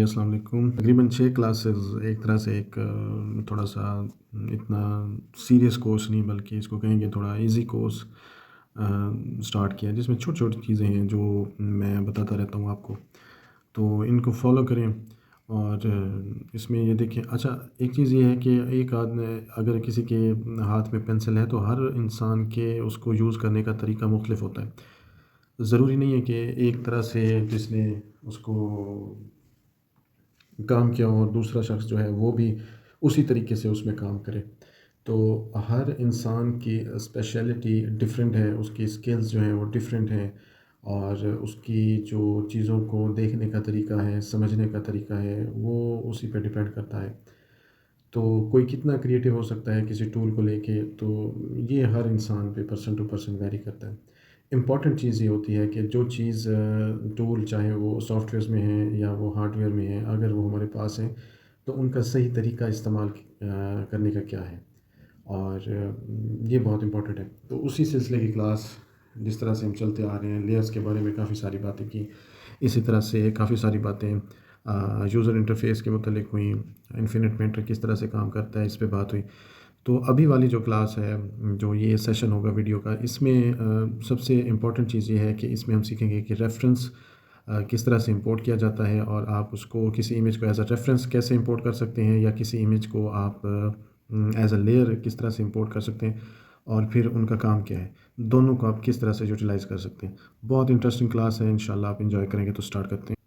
अस्सलाम वालेकुम। तकरीबन 6 क्लासेस एक तरह से एक थोड़ा-सा इतना सीरियस कोर्स नहीं बल्कि इसको कहेंगे थोड़ा ईज़ी कोर्स स्टार्ट किया जिसमें छोटी-छोटी चीज़ें हैं जो मैं बताता रहता हूँ आपको। तो इनको फ़ॉलो करें और इसमें ये देखें अच्छा एक चीज़ ये है कि एक आदमी अगर किसी के हाथ में पेंसिल है तो हर इंसान के उसको यूज़ करने का तरीका मुख्तलिफ होता है। ज़रूरी नहीं है कि एक तरह से जिसने उसको काम किया हो और दूसरा शख्स जो है वो भी उसी तरीके से उसमें काम करे। तो हर इंसान की स्पेशलिटी डिफरेंट है, उसकी स्किल्स जो हैं वो डिफरेंट हैं और उसकी जो चीज़ों को देखने का तरीका है, समझने का तरीका है, वो उसी पे डिपेंड करता है। तो कोई कितना क्रिएटिव हो सकता है किसी टूल को लेके, तो ये हर इंसान पे पर्सन टू पर्सन वैरी करता है। इम्पॉर्टेंट चीज़ ये होती है कि जो चीज़ टूल चाहे वो सॉफ्टवेयर्स में है या वो हार्डवेयर में है, अगर वो हमारे पास है, तो उनका सही तरीका इस्तेमाल करने का क्या है और ये बहुत इम्पोर्टेंट है। तो उसी सिलसिले की क्लास जिस तरह से हम चलते आ रहे हैं, लेयर्स के बारे में काफ़ी सारी बातें की। इसी तरह से काफ़ी सारी बातें यूज़र इंटरफ़ेस के मुतल्लिक हुई, इन्फिनिट मेंटर किस तरह से काम करता है, इस पे बात हुई। तो अभी वाली जो क्लास है, जो ये सेशन होगा वीडियो का, इसमें सबसे इम्पोर्टेंट चीज़ ये है कि इसमें हम सीखेंगे कि रेफ़रेंस किस तरह से इंपोर्ट किया जाता है और आप उसको किसी इमेज को एज़ अ रेफ़रेंस कैसे इंपोर्ट कर सकते हैं या किसी इमेज को आप एज़ अ लेयर किस तरह से इंपोर्ट कर सकते हैं और फिर उनका काम क्या है। दोनों को आप किस तरह से यूटिलाइज़ कर सकते हैं। बहुत इंटरेस्टिंग क्लास है, इंशाल्लाह आप एन्जॉय करेंगे। तो स्टार्ट करते हैं।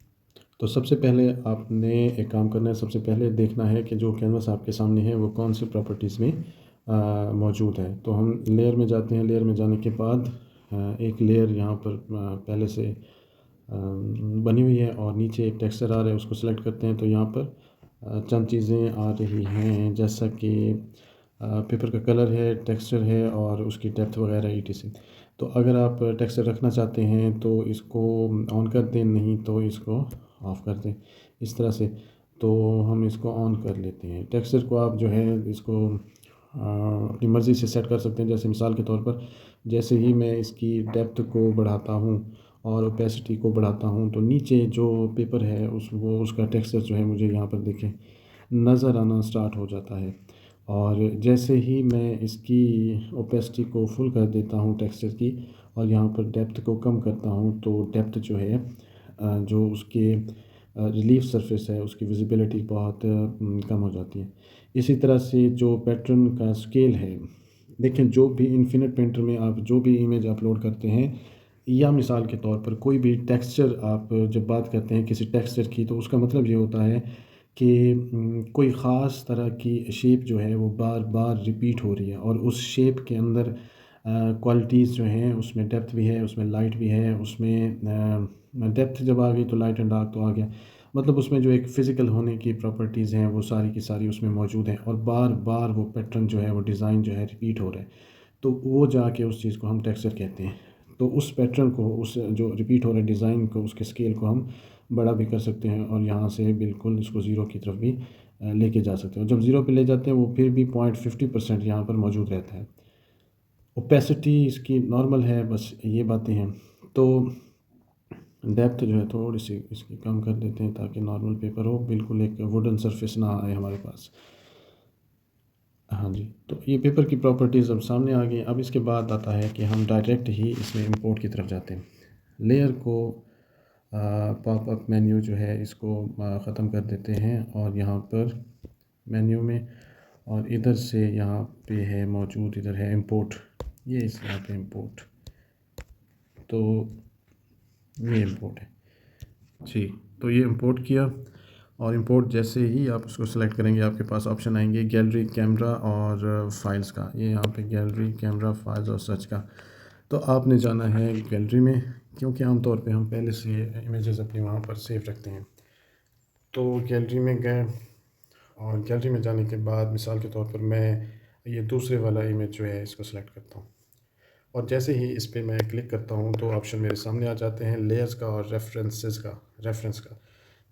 तो सबसे पहले आपने एक काम करना है, सबसे पहले देखना है कि जो कैनवास आपके सामने है वो कौन सी प्रॉपर्टीज़ में मौजूद है। तो हम लेयर में जाते हैं, लेयर में जाने के बाद एक लेयर यहाँ पर पहले से बनी हुई है और नीचे एक टेक्सचर आ रहा है, उसको सेलेक्ट करते हैं। तो यहाँ पर चंद चीज़ें आ रही हैं जैसा कि पेपर का कलर है, टेक्सचर है और उसकी डेप्थ वगैरह ईटीसी। तो अगर आप टेक्सचर रखना चाहते हैं तो इसको ऑन कर दें, नहीं तो इसको ऑफ़ कर दें इस तरह से। तो हम इसको ऑन कर लेते हैं। टेक्सचर को आप जो है इसको अपनी मर्ज़ी से सेट कर सकते हैं। जैसे मिसाल के तौर पर जैसे ही मैं इसकी डेप्थ को बढ़ाता हूँ और ओपेसिटी को बढ़ाता हूँ तो नीचे जो पेपर है उसका टेक्सचर जो है मुझे यहाँ पर देखें नज़र आना स्टार्ट हो जाता है। और जैसे ही मैं इसकी ओपेसिटी को फुल कर देता हूँ टेक्सचर की और यहाँ पर डेप्थ को कम करता हूँ तो डेप्थ जो है जो उसके रिलीफ सरफेस है उसकी विजिबिलिटी बहुत कम हो जाती है। इसी तरह से जो पैटर्न का स्केल है, देखें जो भी इन्फिनिट पेंटर में आप जो भी इमेज अपलोड करते हैं या मिसाल के तौर पर कोई भी टेक्सचर आप जब बात करते हैं किसी टेक्सचर की तो उसका मतलब ये होता है कि कोई ख़ास तरह की शेप जो है वो बार बार रिपीट हो रही है और उस शेप के अंदर क्वालिटीज़ जो हैं उसमें डेप्थ भी है, उसमें लाइट भी है, उसमें डेप्थ जब आ गई तो लाइट एंड डार्क तो आ गया। मतलब उसमें जो एक फ़िज़िकल होने की प्रॉपर्टीज़ हैं वो सारी की सारी उसमें मौजूद हैं और बार बार वो पैटर्न जो है वो डिज़ाइन जो है रिपीट हो रहा है। तो वो जाके उस चीज़ को हम टेक्सचर कहते हैं। तो उस पैटर्न को उस जो रिपीट हो रहे डिज़ाइन को उसके स्केल को हम बड़ा भी कर सकते हैं और यहाँ से बिल्कुल इसको ज़ीरो की तरफ भी लेके जा सकते हैं। जब ज़ीरो पे ले जाते हैं वो फिर भी 0.50% यहाँ पर मौजूद रहता है। ओपेसिटी इसकी नॉर्मल है, बस ये बातें हैं। तो डेप्थ जो है थोड़ी-सी इसकी कम कर देते हैं ताकि नॉर्मल पेपर हो, बिल्कुल एक वुडन सरफेस ना आए हमारे पास। हाँ जी, तो ये पेपर की प्रॉपर्टीज़ अब सामने आ गई। अब इसके बाद आता है कि हम डायरेक्ट ही इसमें इंपोर्ट की तरफ जाते हैं। लेयर को पॉप अप मेन्यू जो है इसको ख़त्म कर देते हैं और यहाँ पर मेन्यू में और इधर से यहाँ पे है मौजूद, इधर है इंपोर्ट, ये इस यहाँ पे इंपोर्ट। तो ये इंपोर्ट है जी। तो ये इंपोर्ट किया और इंपोर्ट जैसे ही आप उसको सेलेक्ट करेंगे आपके पास ऑप्शन आएंगे गैलरी, कैमरा और फाइल्स का। ये यहाँ पे गैलरी, कैमरा, फाइल्स और सर्च का। तो आपने जाना है गैलरी में क्योंकि आमतौर पे हम पहले से इमेजेस अपनी वहाँ पर सेव रखते हैं। तो गैलरी में गए और गैलरी में जाने के बाद मिसाल के तौर पर मैं ये दूसरे वाला इमेज जो है इसको सेलेक्ट करता हूँ और जैसे ही इस पे मैं क्लिक करता हूँ तो ऑप्शन मेरे सामने आ जाते हैं लेयर्स का और रेफरेंस का।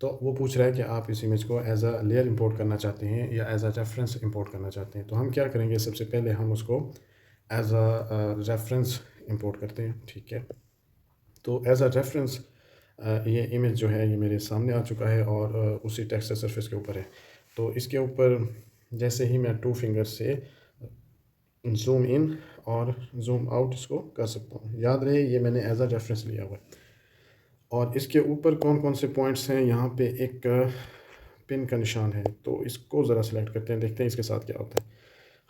तो वो पूछ रहा है कि आप इस इमेज को एज अ लेयर इंपोर्ट करना चाहते हैं या एज अ रेफरेंस इंपोर्ट करना चाहते हैं। तो हम क्या करेंगे, सबसे पहले हम उसको एज अ रेफरेंस इंपोर्ट करते हैं, ठीक है। तो एज अ रेफरेंस ये इमेज जो है ये मेरे सामने आ चुका है और उसी टेक्सचर सरफेस के ऊपर है। तो इसके ऊपर जैसे ही मैं टू फिंगर से ज़ूम इन और ज़ूम आउट इसको कर सकता हूँ। याद रहे ये मैंने एज अ रेफरेंस लिया हुआ है। और इसके ऊपर कौन कौन से पॉइंट्स हैं, यहाँ पे एक पिन का निशान है, तो इसको ज़रा सेलेक्ट करते हैं, देखते हैं इसके साथ क्या होता है।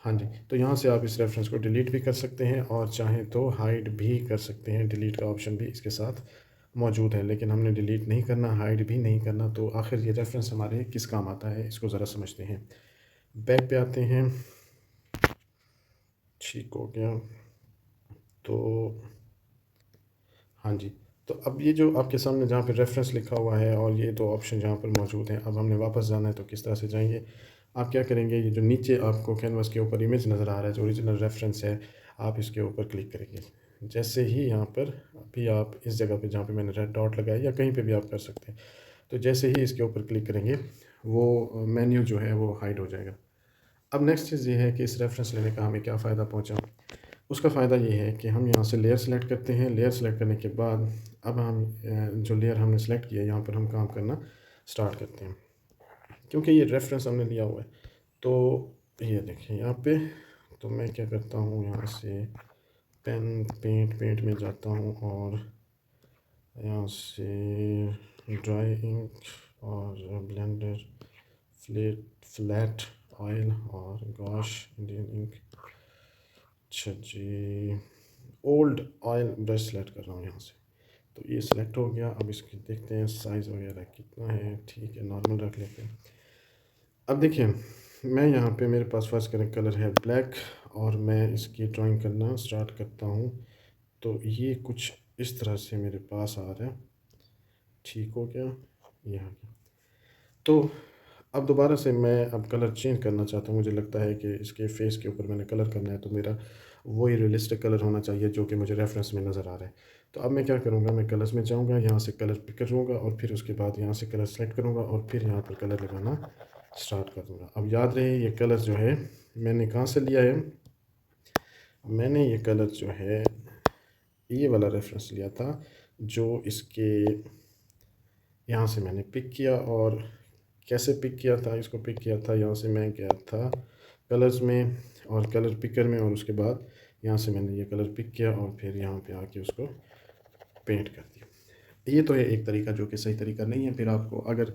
हाँ जी, तो यहाँ से आप इस रेफरेंस को डिलीट भी कर सकते हैं और चाहें तो हाइड भी कर सकते हैं। डिलीट का ऑप्शन भी इसके साथ मौजूद है, लेकिन हमने डिलीट नहीं करना, हाइड भी नहीं करना। तो आखिर ये रेफरेंस हमारे किस काम आता है, इसको ज़रा समझते हैं। बैक पे आते हैं। ठीक हो गया। तो हाँ जी, तो अब ये जो आपके सामने जहाँ पे रेफरेंस लिखा हुआ है और ये दो ऑप्शन जहाँ पर मौजूद हैं, अब हमने वापस जाना है तो किस तरह से जाएंगे। आप क्या करेंगे, ये जो नीचे आपको कैनवास के ऊपर इमेज नज़र आ रहा है जो ओरिजिनल रेफरेंस है, आप इसके ऊपर क्लिक करेंगे। जैसे ही यहाँ पर अभी आप इस जगह पे जहाँ पे मैंने रेड डॉट लगाया या कहीं पे भी आप कर सकते हैं, तो जैसे ही इसके ऊपर क्लिक करेंगे वो मेन्यू जो है वो हाइड हो जाएगा। अब नेक्स्ट चीज़ ये है कि इस रेफरेंस लेने का हमें क्या फ़ायदा पहुँचा। उसका फ़ायदा ये है कि हम यहाँ से लेयर सेलेक्ट करते हैं। लेयर सेलेक्ट करने के बाद अब हम जो लेयर हमने सेलेक्ट किया यहाँ पर हम काम करना स्टार्ट करते हैं, क्योंकि ये रेफरेंस हमने लिया हुआ है। तो ये देखिए यहाँ पे, तो मैं क्या करता हूँ, यहाँ से पेन पेंट में जाता हूँ और यहाँ से ड्राई इंक और ब्लेंडर, फ्लैट ऑयल और गॉश इंडियन इंक। अच्छा जी, ओल्ड ऑयल ब्रश सेलेक्ट कर रहा हूँ यहाँ से। तो ये सिलेक्ट हो गया। अब इसकी देखते हैं साइज़ वगैरह कितना है। ठीक है, नॉर्मल रख लेते हैं। अब देखिए, मैं यहाँ पे मेरे पास फर्स्ट करें कलर है ब्लैक और मैं इसकी ड्राइंग करना स्टार्ट करता हूँ। तो ये कुछ इस तरह से मेरे पास आ रहा है। ठीक हो गया, ये आ गया। तो अब दोबारा से मैं अब कलर चेंज करना चाहता हूँ। मुझे लगता है कि इसके फेस के ऊपर मैंने कलर करना है, तो मेरा वही रियलिस्टिक कलर होना चाहिए जो कि मुझे रेफरेंस में नज़र आ रहा है। तो अब मैं क्या करूँगा, मैं कलर्स में जाऊँगा, यहाँ से कलर पिक करूँगा और फिर उसके बाद यहाँ से कलर सेलेक्ट करूँगा और फिर यहाँ पर कलर लगाना स्टार्ट कर दूँगा। अब याद रहे ये कलर जो है मैंने कहाँ से लिया है, मैंने ये कलर जो है ये वाला रेफरेंस लिया था, जो इसके यहाँ से मैंने पिक किया। और कैसे पिक किया था, इसको पिक किया था यहाँ से, मैं गया था कलर्स में और कलर पिकर में, और उसके बाद यहाँ से मैंने ये कलर पिक किया और फिर यहाँ पे आके उसको पेंट कर दिया। ये तो है एक तरीका जो कि सही तरीका नहीं है। फिर आपको अगर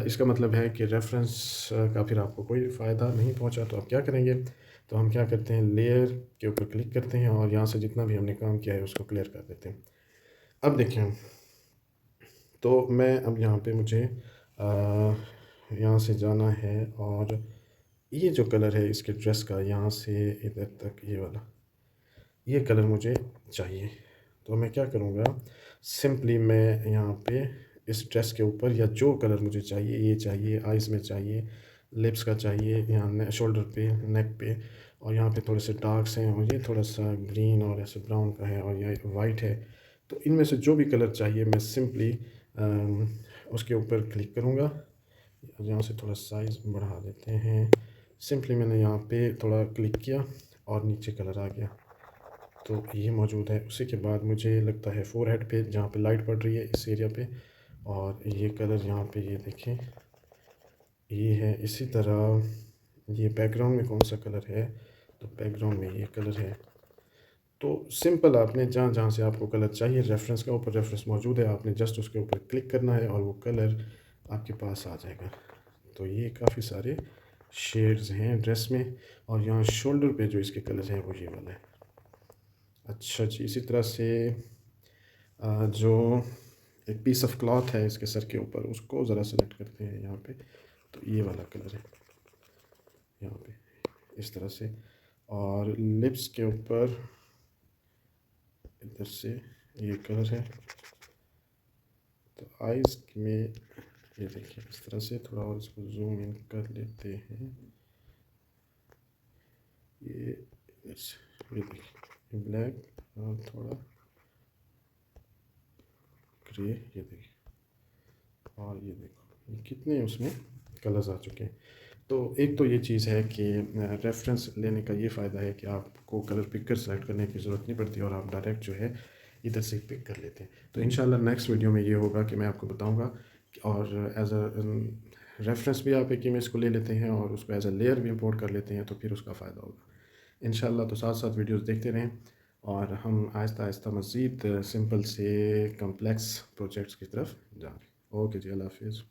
इसका मतलब है कि रेफरेंस का फिर आपको कोई फ़ायदा नहीं पहुंचा, तो आप क्या करेंगे, तो हम क्या करते हैं, लेयर के ऊपर क्लिक करते हैं और यहाँ से जितना भी हमने काम किया है उसको क्लियर कर देते हैं। अब देखें, तो मैं अब यहाँ पे मुझे यहाँ से जाना है और ये जो कलर है इसके ड्रेस का, यहाँ से इधर तक ये वाला, ये कलर मुझे चाहिए। तो मैं क्या करूँगा, सिंपली मैं यहाँ पे इस ड्रेस के ऊपर या जो कलर मुझे चाहिए, ये चाहिए, आइज़ में चाहिए, लिप्स का चाहिए, यहाँ शोल्डर पे, नेक पे, और यहाँ पे थोड़े से डार्क्स हैं और ये थोड़ा सा ग्रीन और ऐसे ब्राउन का है और ये वाइट है। तो इनमें से जो भी कलर चाहिए मैं सिंपली उसके ऊपर क्लिक करूँगा। यहाँ से थोड़ा साइज़ बढ़ा देते हैं। सिंपली मैंने यहाँ पे थोड़ा क्लिक किया और नीचे कलर आ गया, तो ये मौजूद है। उसी के बाद मुझे लगता है फोरहेड पे जहाँ पे लाइट पड़ रही है इस एरिया पे, और ये कलर यहाँ पे ये देखें ये है। इसी तरह ये बैकग्राउंड में कौन सा कलर है, तो बैकग्राउंड में ये कलर है। तो सिंपल आपने जहाँ जहाँ से आपको कलर चाहिए, रेफरेंस का ऊपर रेफरेंस मौजूद है, आपने जस्ट उसके ऊपर क्लिक करना है और वो कलर आपके पास आ जाएगा। तो ये काफ़ी सारे शेड्स हैं ड्रेस में, और यहाँ शोल्डर पे जो इसके कलर हैं वो ये वाला है। अच्छा जी, इसी तरह से जो एक पीस ऑफ क्लॉथ है इसके सर के ऊपर, उसको ज़रा सेलेक्ट करते हैं यहाँ पे, तो ये वाला कलर है यहाँ पे इस तरह से। और लिप्स के ऊपर इधर से ये कलर है। तो आइज़ में ये देखिए इस तरह से, थोड़ा और इसको जूम इन कर लेते हैं। ये देखिए ब्लैक और थोड़ा ग्रे, ये देखिए, और ये देखो ये कितने उसमें कलर्स आ चुके हैं। तो एक तो ये चीज़ है कि रेफरेंस लेने का ये फ़ायदा है कि आपको कलर पिकर सेलेक्ट करने की ज़रूरत नहीं पड़ती और आप डायरेक्ट जो है इधर से पिक कर लेते हैं। तो इंशाल्लाह नेक्स्ट वीडियो में ये होगा कि मैं आपको बताऊँगा और एज़ अ रेफ़रेंस भी आप एक इमेज को ले लेते हैं और उसको एज़ अ लेयर भी इंपोर्ट कर लेते हैं, तो फिर उसका फ़ायदा होगा। इंशाल्लाह तो साथ-साथ वीडियोज़ देखते रहें और हम आहिस्ता-आहिस्ता मज़ीद सिंपल से कॉम्प्लेक्स प्रोजेक्ट्स की तरफ जा रहे हैं। ओके जी, अल्लाह हाफ़िज़।